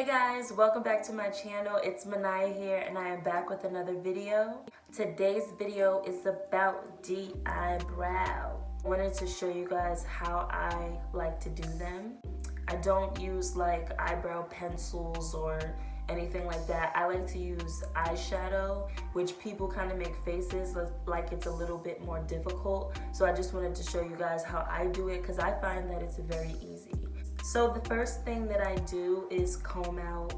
Hey guys, welcome back to my channel. It's Manaya here and I am back with another video. Today's video is about the eyebrow. I wanted to show you guys how I like to do them. I don't use like eyebrow pencils or anything like that. I like to use eyeshadow, which people kind of make faces like it's a little bit more difficult. So I just wanted to show you guys how I do it because I find that it's very easy. So the first thing that I do is comb out.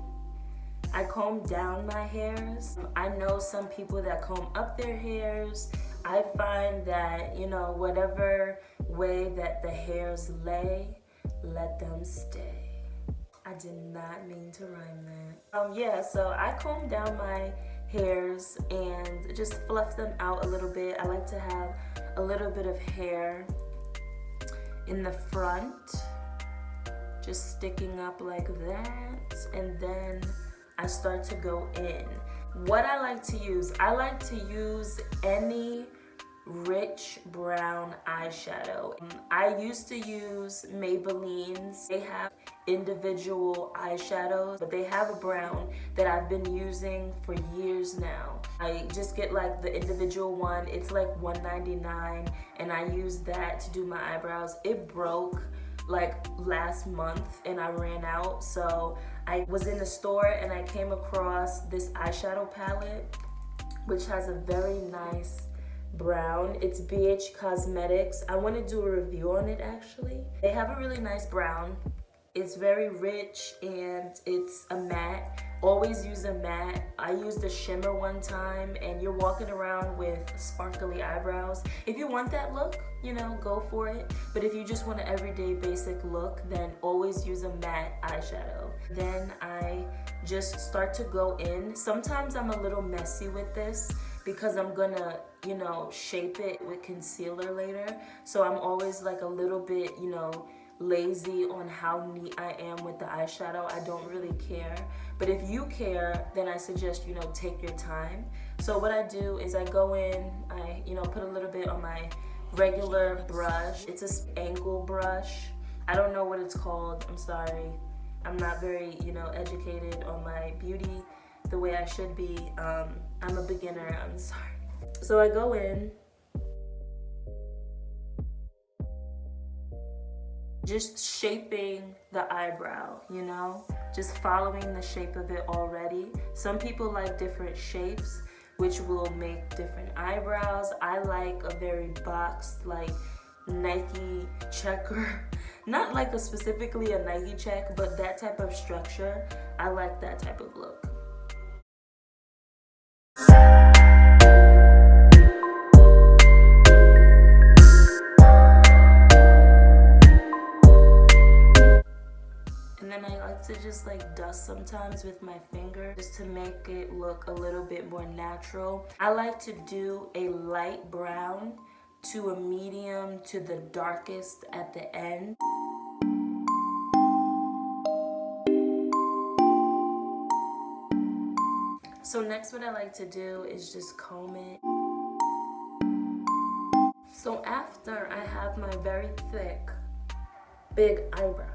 I comb down my hairs. I know some people that comb up their hairs. I find that, whatever way that the hairs lay, let them stay. I did not mean to rhyme that. So I comb down my hairs and just fluff them out a little bit. I like to have a little bit of hair in the front, just sticking up like that, and then I start to go in. What I like to use any rich brown eyeshadow. I used to use Maybelline's. They have individual eyeshadows, but they have a brown that I've been using for years now. I just get like the individual one. It's like $1.99, and I use that to do my eyebrows. It broke like last month and I ran out, so I was in the store and I came across this eyeshadow palette which has a very nice brown. It's BH Cosmetics. I want to do a review on it actually. They have a really nice brown. It's very rich and it's a matte. Always use a matte. I used a shimmer one time, and you're walking around with sparkly eyebrows. If you want that look, go for it. But if you just want an everyday basic look, then always use a matte eyeshadow. Then I just start to go in. Sometimes I'm a little messy with this because I'm gonna, shape it with concealer later. So I'm always like a little bit, lazy on how neat I am with the eyeshadow. I don't really care. But if you care, then I suggest, take your time. So what I do is I go in, I, put a little bit on my regular brush. It's an angle brush. I don't know what it's called. I'm sorry. I'm not very, educated on my beauty the way I should be. I'm a beginner. I'm sorry. So I go in, just shaping the eyebrow, just following the shape of it already. Some people like different shapes, which will make different eyebrows. I like a very boxed, like Nike checker. Not like specifically a Nike check, but that type of structure. I like that type of look. And I like to just like dust sometimes with my finger just to make it look a little bit more natural. I like to do a light brown to a medium to the darkest at the end. So next what I like to do is just comb it. So after I have my very thick, big eyebrows,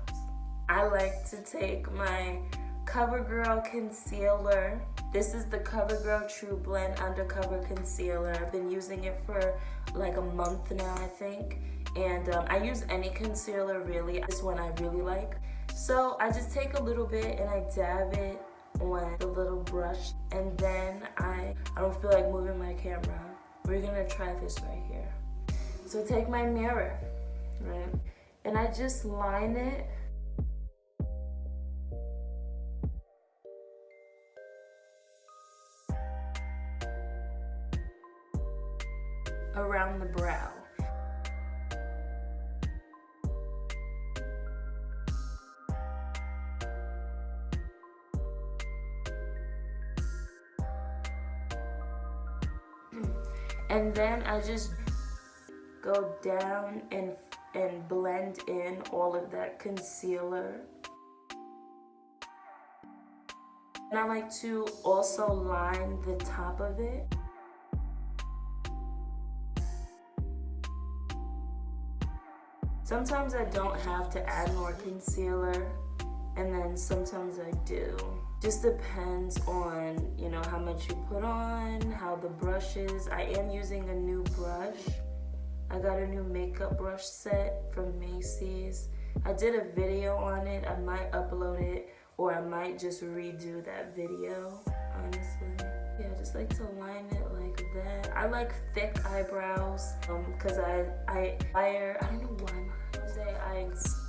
I like to take my CoverGirl concealer. This is the CoverGirl True Blend Undercover Concealer. I've been using it for like a month now, I think. And I use any concealer really. This one I really like. So I just take a little bit and I dab it on the little brush. And then I don't feel like moving my camera. We're gonna try this right here. So take my mirror, right? And I just line it around the brow. And then I just go down and blend in all of that concealer. And I like to also line the top of it. Sometimes I don't have to add more concealer, and then sometimes I do. Just depends on, you know, how much you put on, how the brush is. I am using a new brush. I got a new makeup brush set from Macy's. I did a video on it. I might upload it, or I might just redo that video, honestly. Yeah, I just like to line it like that. I like thick eyebrows because I don't know why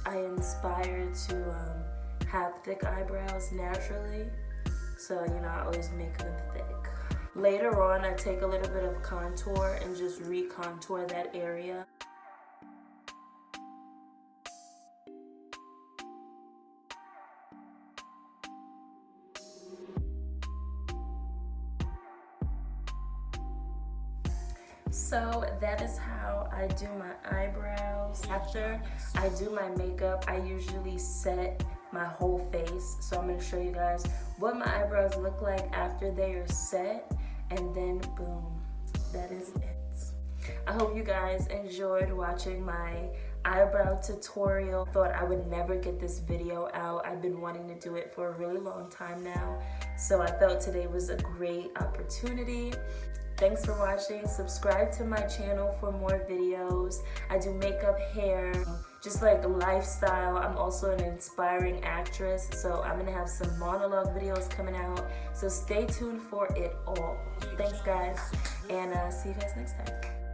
I inspired to have thick eyebrows naturally. So, you know, I always make them thick. Later on, I take a little bit of contour and just re-contour that area. So that is how I do my eyebrows. After I do my makeup, I usually set my whole face. So I'm going to show you guys what my eyebrows look like after they are set, and then boom, that is it. I hope you guys enjoyed watching my eyebrow tutorial. Thought I would never get this video out. I've been wanting to do it for a really long time now, so I felt today was a great opportunity. Thanks for watching. Subscribe to my channel for more videos. I do makeup, hair, just like lifestyle. I'm also an inspiring actress, so I'm gonna have some monologue videos coming out. So stay tuned for it all. Thanks guys, and see you guys next time.